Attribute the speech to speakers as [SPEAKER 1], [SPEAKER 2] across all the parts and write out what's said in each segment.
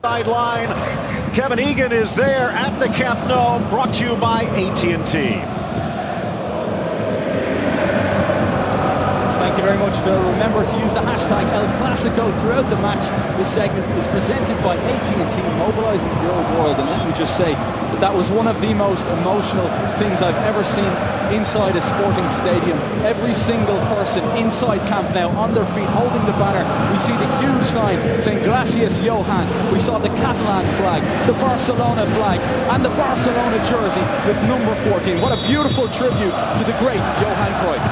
[SPEAKER 1] Sideline. Kevin Egan is there at the Camp Nou, brought to you by AT&T.
[SPEAKER 2] Thank you very much, Phil. Remember to use the hashtag El Clasico throughout the match. This segment is presented by AT&T, mobilising your world. And let me just say that was one of the most emotional things I've ever seen inside a sporting stadium. Every single person inside Camp Nou on their feet holding the banner. We see the huge sign saying Gracias Johan. We saw the Catalan flag, the Barcelona flag and the Barcelona jersey with number 14. What a beautiful tribute to the great Johan Cruyff.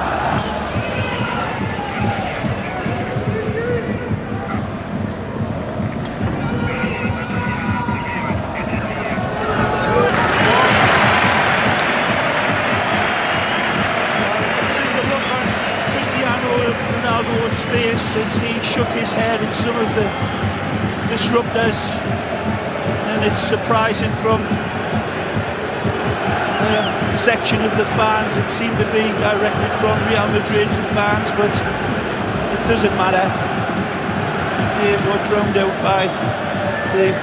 [SPEAKER 3] Face as he shook his head at some of the disruptors, and it's surprising from a section of the fans. It seemed to be directed from Real Madrid fans, but it doesn't matter. They were drowned out by the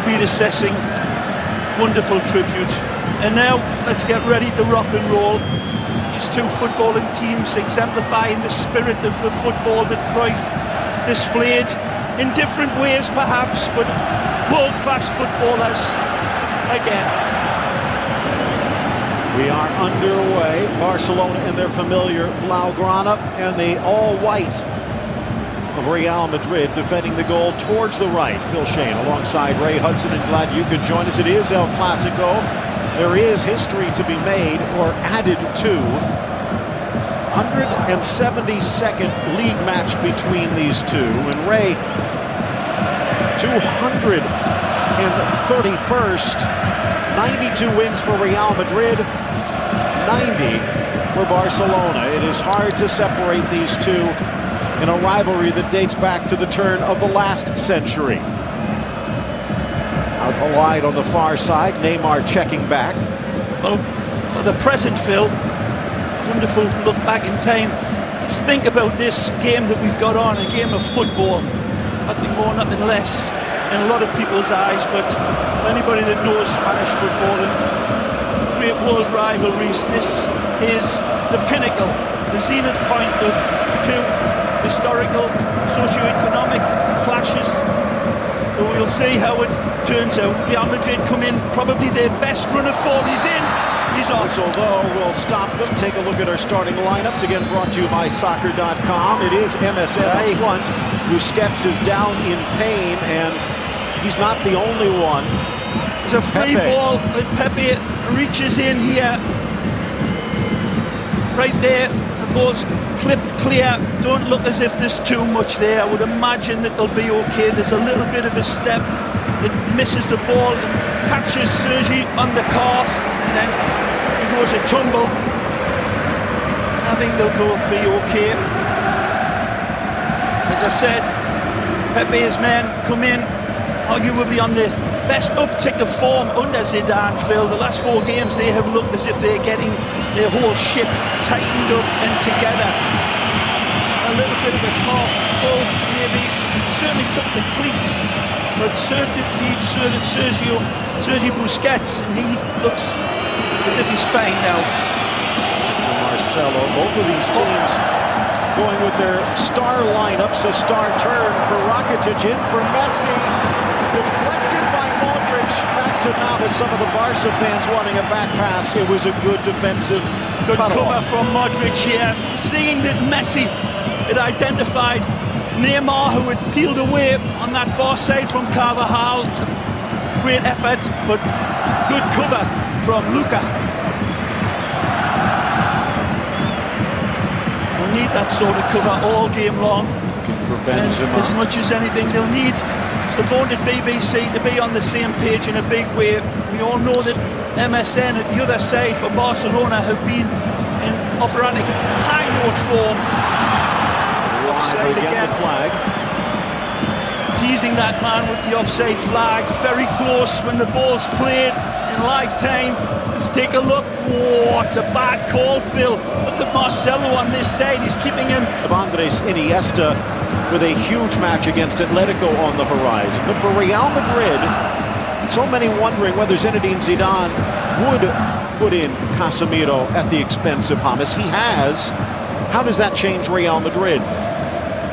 [SPEAKER 3] predecessing wonderful tribute. And now let's get ready to rock and roll. Two footballing teams exemplifying the spirit of the football that Cruyff displayed in different ways perhaps, but world-class footballers again.
[SPEAKER 1] We are underway. Barcelona in their familiar Blaugrana and the all-white of Real Madrid defending the goal towards the right. Phil Shane alongside Ray Hudson, and glad you could join us. It is El Clasico. There is history to be made or added to. 172nd league match between these two, and Ray 231st. 92 wins for Real Madrid, 90 for Barcelona. It is hard to separate these two in a rivalry that dates back to the turn of the last century. Out wide on the far side, Neymar checking back.
[SPEAKER 3] Well, for the present, Phil, wonderful look back in time. Let's think about this game that we've got on, a game of football. Nothing more, nothing less in a lot of people's eyes, but anybody that knows Spanish football and great world rivalries, this is the pinnacle, the zenith point of two historical, socio-economic clashes. But we'll see how it turns out. Real Madrid come in, probably their best run of form. He's in, he's on.
[SPEAKER 1] So though we'll stop them. Take a look at our starting lineups. Again, brought to you by soccer.com. It is MSN up front. Busquets is down in pain, and he's not the only one.
[SPEAKER 3] There's a free ball that Pepe reaches in here. Right there, the ball's clipped clear. Don't look as if there's too much there. I would imagine that they'll be okay. There's a little bit of a step that misses the ball and catches Sergi on the calf, and then he goes a tumble. I think they'll both be okay. As I said, Pepe's men come in arguably on the best uptick of form under Zidane, Phil. The last 4 games they have looked as if they're getting their whole ship tightened up and together. A little bit of a calf pull, maybe. Certainly took the cleats, but certainly Sergi Busquets, and he looks as if he's fine now.
[SPEAKER 1] Marcelo, both of these teams going with their star lineups. A star turn for Rakitic, in for Messi. Deflected by Modric, back to Navas. Some of the Barca fans wanting a back pass. It was a good defensive
[SPEAKER 3] cover from Modric here. Seeing that Messi had identified Neymar, who had peeled away on that far side from Carvajal. Great effort, but good cover from Luka. We'll need that sort of cover all game long.
[SPEAKER 1] Looking for Benzema.
[SPEAKER 3] And as much as anything, they'll need the voted BBC to be on the same page in a big way. We all know that MSN at the other side for Barcelona have been in operatic high note form. Offside again.
[SPEAKER 1] The flag.
[SPEAKER 3] Teasing that man with the offside flag. Very close when the ball's played in lifetime. Let's take a look. Whoa, it's a bad call, Phil. Look at Marcelo on this side. He's keeping him.
[SPEAKER 1] Andres Iniesta with a huge match against Atletico on the horizon. But for Real Madrid, so many wondering whether Zinedine Zidane would put in Casemiro at the expense of James. He has. How does that change Real Madrid?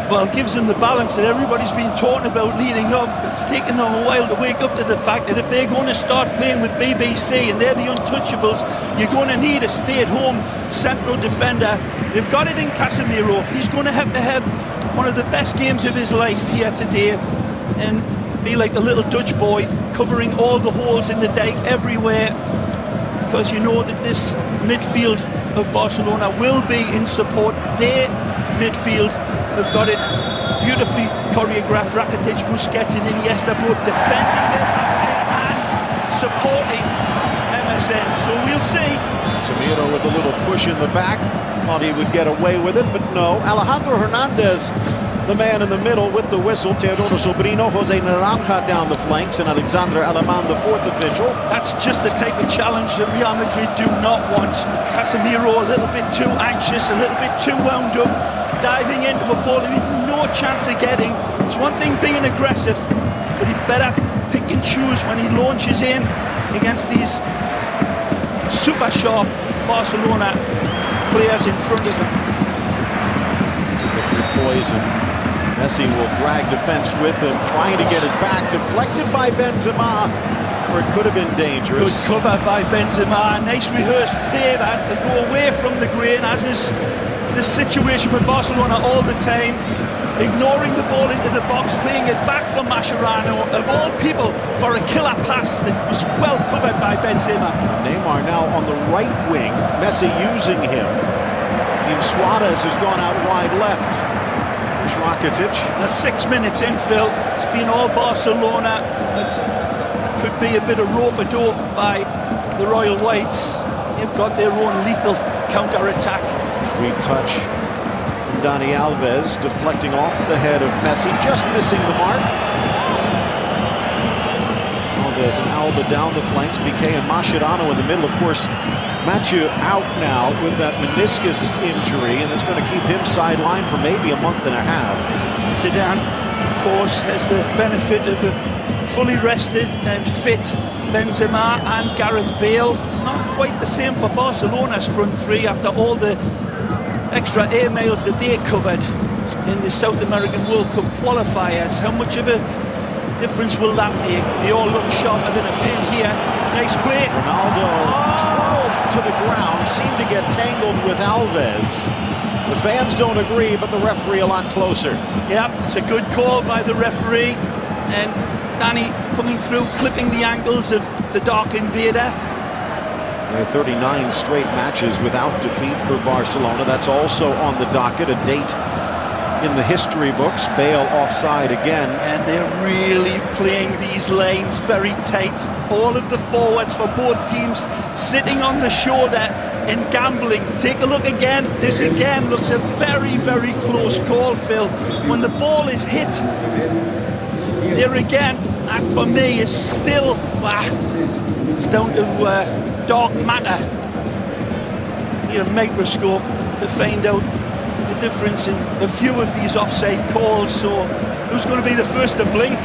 [SPEAKER 3] Well, it gives them the balance that everybody's been talking about leading up. It's taken them a while to wake up to the fact that if they're going to start playing with BBC and they're the untouchables, you're going to need a stay-at-home central defender. They've got it in Casemiro. He's going to have one of the best games of his life here today and be like the little Dutch boy covering all the holes in the dike everywhere, because you know that this midfield of Barcelona will be in support. Their midfield have got it beautifully choreographed. Rakitic, Busquets and Iniesta both defending their back and supporting MSN. So we'll see.
[SPEAKER 1] Casemiro with a little push in the back. Thought he would get away with it, but no. Alejandro Hernandez, the man in the middle with the whistle. Teodoro Sobrino, Jose Naranja down the flanks, and Alexandre Alemán, the fourth official.
[SPEAKER 3] That's just the type of challenge that Real Madrid do not want. Casemiro a little bit too anxious, a little bit too wound up, diving into a ball he had no chance of getting. It's one thing being aggressive, but he'd better pick and choose when he launches in against these super sharp Barcelona players in front of him.
[SPEAKER 1] Poison. Messi will drag defense with him, trying to get it back, deflected by Benzema, or it could have been dangerous.
[SPEAKER 3] Good cover by Benzema, nice rehearsed play that. They go away from the grain, as is the situation with Barcelona all the time, ignoring the ball into the box, playing it back for Mascherano, of all people, for a killer pass that was well covered by Benzema.
[SPEAKER 1] Neymar now on the right wing, Messi using him. And Suarez has gone out wide left. Rakitic.
[SPEAKER 3] That's 6 minutes in, Phil. It's been all Barcelona. It could be a bit of rope-a-dope by the Royal Whites. They've got their own lethal counter-attack.
[SPEAKER 1] Sweet touch from Dani Alves, deflecting off the head of Messi, just missing the mark. Alves and Alba down the flanks, Piqué and Mascherano in the middle. Of course, Mathieu out now with that meniscus injury, and it's going to keep him sidelined for maybe a month and a half.
[SPEAKER 3] Zidane, of course, has the benefit of a fully rested and fit Benzema and Gareth Bale. Not quite the same for Barcelona's front three after all the extra air mails that they covered in the South American World Cup qualifiers. How much of a difference will that make? They all look sharper than a pin here. Nice play.
[SPEAKER 1] Ronaldo to the ground, seemed to get tangled with Alves. The fans don't agree, but the referee a lot closer.
[SPEAKER 3] Yeah, it's a good call by the referee, and Danny coming through, flipping the angles of the Dark Invader.
[SPEAKER 1] 39 straight matches without defeat for Barcelona. That's also on the docket, a date in the history books. Bale offside again.
[SPEAKER 3] And they're really playing these lanes very tight. All of the forwards for both teams sitting on the shoulder and gambling. Take a look again. This again looks a very, very close call, Phil. When the ball is hit, there again, that for me is still, it's down to dark matter. You know, microscope to find out the difference in a few of these offside calls. So who's going to be the first to blink?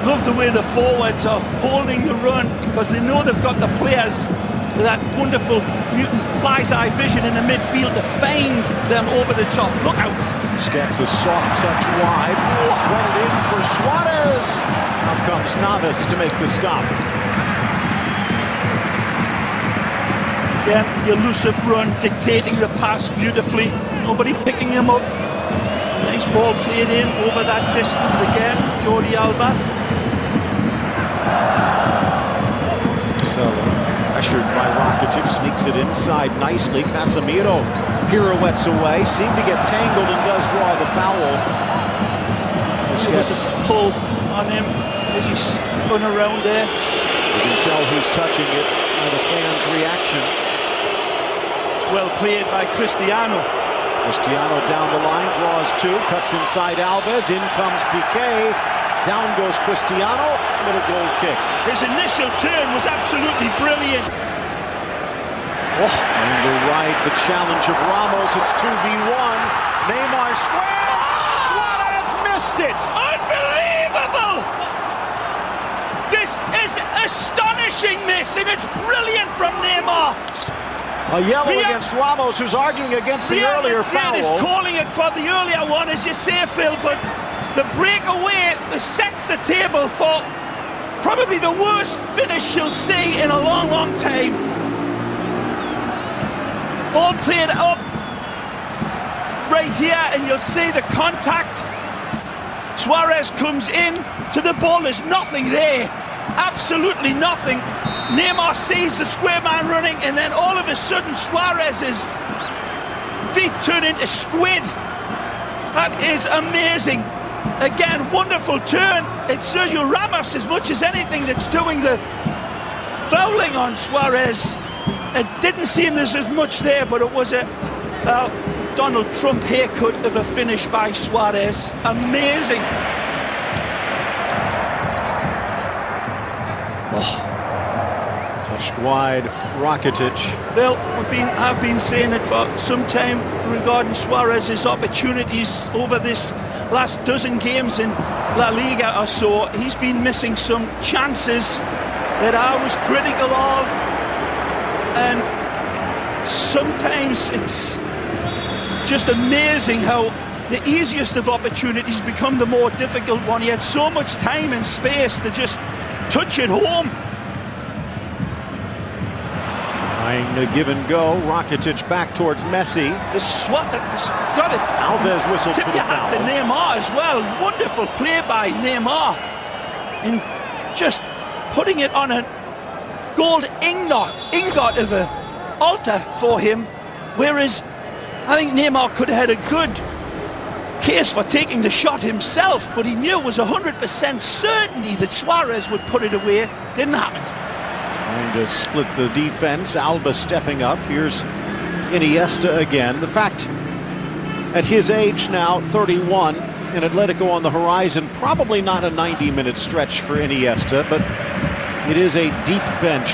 [SPEAKER 3] Love the way the forwards are holding the run, because they know they've got the players with that wonderful mutant fly's eye vision in the midfield to find them over the top. Look out.
[SPEAKER 1] Gets a soft touch wide. Run it in for Suarez. Now comes Navas to make the stop.
[SPEAKER 3] Again, the elusive run dictating the pass beautifully. Nobody picking him up. Nice ball played in over that distance again. Jordi Alba.
[SPEAKER 1] So pressured by Rakitic, sneaks it inside nicely. Casemiro pirouettes away, seemed to get tangled and does draw the foul.
[SPEAKER 3] There was a pull on him as he spun around there.
[SPEAKER 1] You can tell who's touching it by the fans' reaction.
[SPEAKER 3] It's well played by Cristiano.
[SPEAKER 1] Cristiano down the line, draws two, cuts inside Alves, in comes Piqué, down goes Cristiano, little goal kick.
[SPEAKER 3] His initial turn was absolutely brilliant.
[SPEAKER 1] And to ride the challenge of Ramos, it's 2v1. Neymar squares, Suarez missed it.
[SPEAKER 3] Unbelievable! This is astonishing, this, and it's brilliant from Neymar.
[SPEAKER 1] A yellow against Ramos, who's arguing against the earlier foul.
[SPEAKER 3] Is calling it for the earlier one, as you say, Phil, but the breakaway sets the table for probably the worst finish you'll see in a long, long time. All played up right here, and you'll see the contact. Suarez comes in to the ball. There's nothing there. Absolutely nothing. Neymar sees the square man running, and then all of a sudden Suarez's feet turn into squid. That is amazing. Again, wonderful turn. It's Sergio Ramos as much as anything that's doing the fouling on Suarez. It didn't seem there's as much there, but it was a Donald Trump haircut of a finish by Suarez. Amazing. Oh.
[SPEAKER 1] Touched wide, Rakitic.
[SPEAKER 3] Well, I've been saying it for some time regarding Suarez's opportunities over this last dozen games in La Liga or so. He's been missing some chances that I was critical of, and sometimes it's just amazing how the easiest of opportunities become the more difficult one. He had so much time and space to just touch it home.
[SPEAKER 1] Trying to give and go. Rakitic back towards Messi.
[SPEAKER 3] Got it.
[SPEAKER 1] Alves whistled for the foul.
[SPEAKER 3] To Neymar as well. Wonderful play by Neymar, and just putting it on a gold ingot of an altar for him. Whereas I think Neymar could have had a good case for taking the shot himself, but he knew it was 100% certainty that Suarez would put it away. Didn't happen.
[SPEAKER 1] Trying to split the defense. Alba stepping up. Here's Iniesta again. The fact, at his age now, 31, and Atletico on the horizon, probably not a 90-minute stretch for Iniesta, but it is a deep bench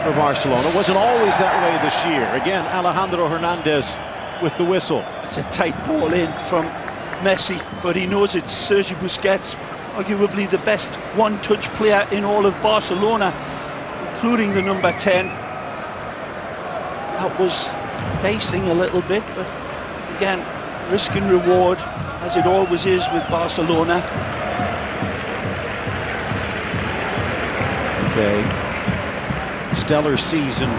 [SPEAKER 1] for Barcelona. It wasn't always that way this year. Again, Alejandro Hernandez with the whistle.
[SPEAKER 3] It's a tight ball in from Messi, but he knows it's Sergio Busquets, arguably the best one-touch player in all of Barcelona, including the number 10. That was dicing a little bit, but again, risk and reward, as it always is with Barcelona.
[SPEAKER 1] Okay. Stellar season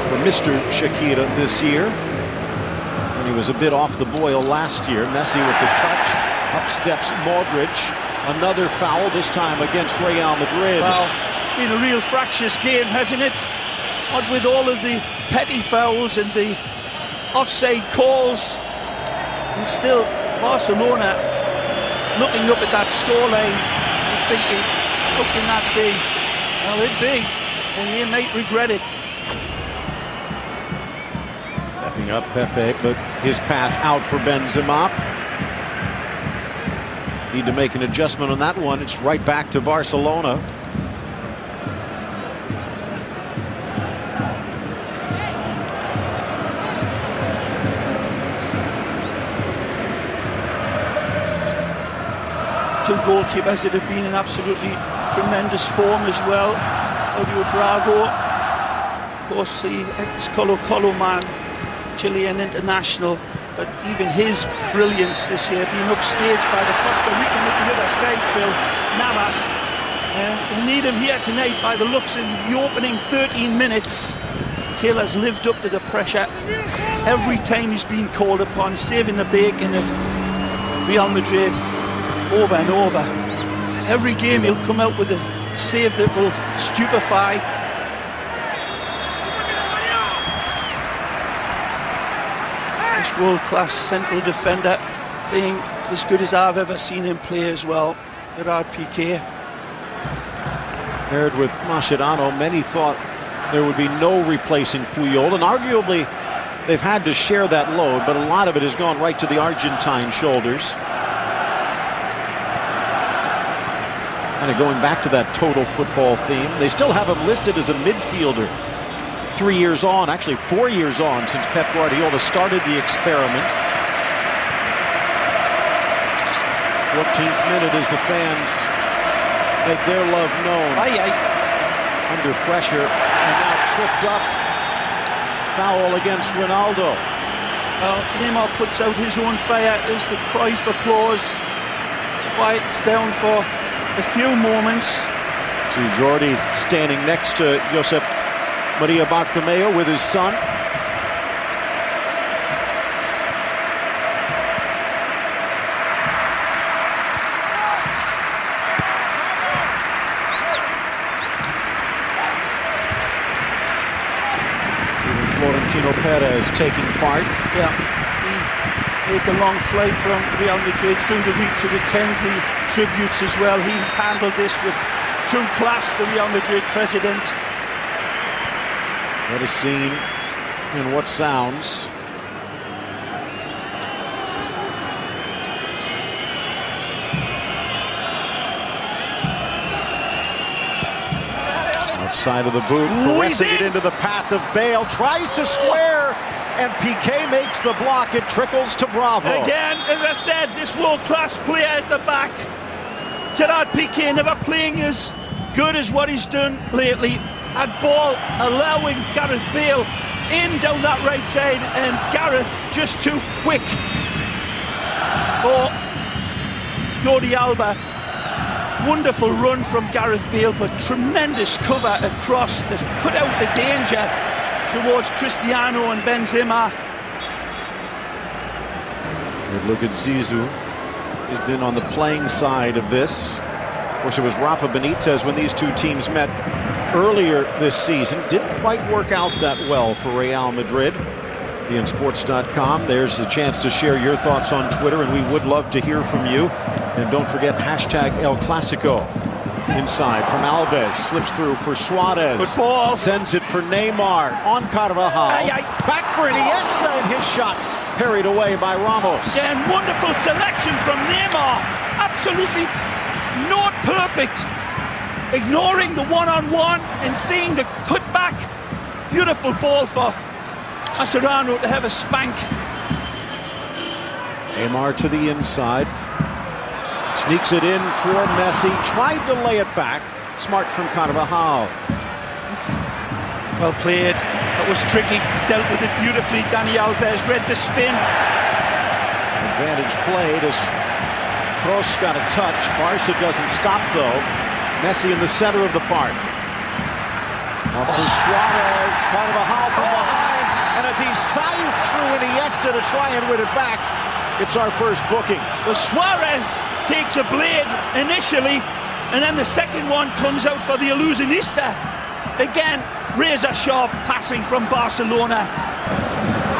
[SPEAKER 1] for Mr. Shakira this year. And he was a bit off the boil last year. Messi with the touch. Up steps Modric. Another foul, this time against Real Madrid.
[SPEAKER 3] Well, been a real fractious game, hasn't it? What with all of the petty fouls and the offside calls. And still, Barcelona looking up at that scoreline and thinking, how can that be? Well, it be, and they might regret it.
[SPEAKER 1] Stepping up Pepe, but his pass out for Benzema. Need to make an adjustment on that one. It's right back to Barcelona.
[SPEAKER 3] Two goalkeepers that have been in absolutely tremendous form as well. Claudio Bravo, of course, the ex-Colo-Colo man, Chilean international, but even his brilliance this year being upstaged by the Costa Rican at the other side, Phil Navas. We'll need him here tonight by the looks in the opening 13 minutes. Kiel has lived up to the pressure every time he's been called upon, saving the bacon of Real Madrid over and over. Every game he'll come out with a save that will stupefy. This world-class central defender being as good as I've ever seen him play as well. Gerard Piqué.
[SPEAKER 1] Paired with Mascherano, many thought there would be no replacing Puyol, and arguably they've had to share that load, but a lot of it has gone right to the Argentine shoulders. Kind of going back to that total football theme. They still have him listed as a midfielder 3 years on, actually 4 years on since Pep Guardiola started the experiment. 14th minute as the fans make their love known. Under pressure and now tripped up. Foul against Ronaldo.
[SPEAKER 3] Neymar puts out his own fire as the cry for applause quiets down for a few moments.
[SPEAKER 1] See Jordi standing next to Josep Maria Bartomeu with his son. Florentino Perez taking part.
[SPEAKER 3] Yeah, he made the long flight from Real Madrid through the week to attend the tributes as well. He's handled this with true class, the Real Madrid president.
[SPEAKER 1] What a scene and what sounds. Outside of the boot, caressing it into the path of Bale, tries to square, and Piqué makes the block. It trickles to Bravo.
[SPEAKER 3] Again, as I said, this world-class player at the back. Gerard Piqué never playing as good as what he's done lately. At ball, allowing Gareth Bale in down that right side, and Gareth just too quick for Jordi Alba. Wonderful run from Gareth Bale, but tremendous cover across that cut out the danger towards Cristiano and Benzema.
[SPEAKER 1] Good look at Zizou. He's been on the playing side of this. Of course, it was Rafa Benitez when these two teams met earlier this season. Didn't quite work out that well for Real Madrid. BeInSports.com. There's a chance to share your thoughts on Twitter, and we would love to hear from you. And don't forget hashtag El Clasico. Inside from Alves, slips through for Suarez.
[SPEAKER 3] Good ball.
[SPEAKER 1] Sends it for Neymar on Carvajal. Back for Iniesta, and his shot parried away by Ramos.
[SPEAKER 3] Again, wonderful selection from Neymar. Absolutely not perfect. Ignoring the one-on-one and seeing the cutback. Beautiful ball for Mascherano to have a spank.
[SPEAKER 1] Neymar to the inside. Sneaks it in for Messi. Tried to lay it back. Smart from Carvajal.
[SPEAKER 3] Well played. That was tricky. Dealt with it beautifully. Dani Alves read the spin.
[SPEAKER 1] Advantage played as Kroos got a touch. Barca doesn't stop though. Messi in the center of the park. Off to Suarez. Carvajal from behind. And as he scythed through Iniesta to try and win it back, it's our first booking.
[SPEAKER 3] Well, Suarez takes a blade initially, and then the second one comes out for the illusionista. Again, razor-sharp passing from Barcelona.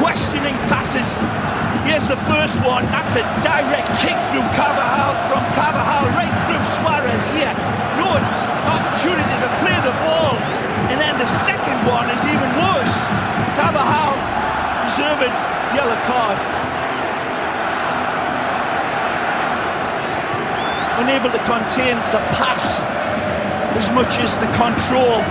[SPEAKER 3] Questioning passes. Here's the first one. That's a direct kick through Carvajal, from Carvajal right through Suarez here. No opportunity to play the ball. And then the second one is even worse. Carvajal deserved yellow card. Unable to contain the pass as much as the control.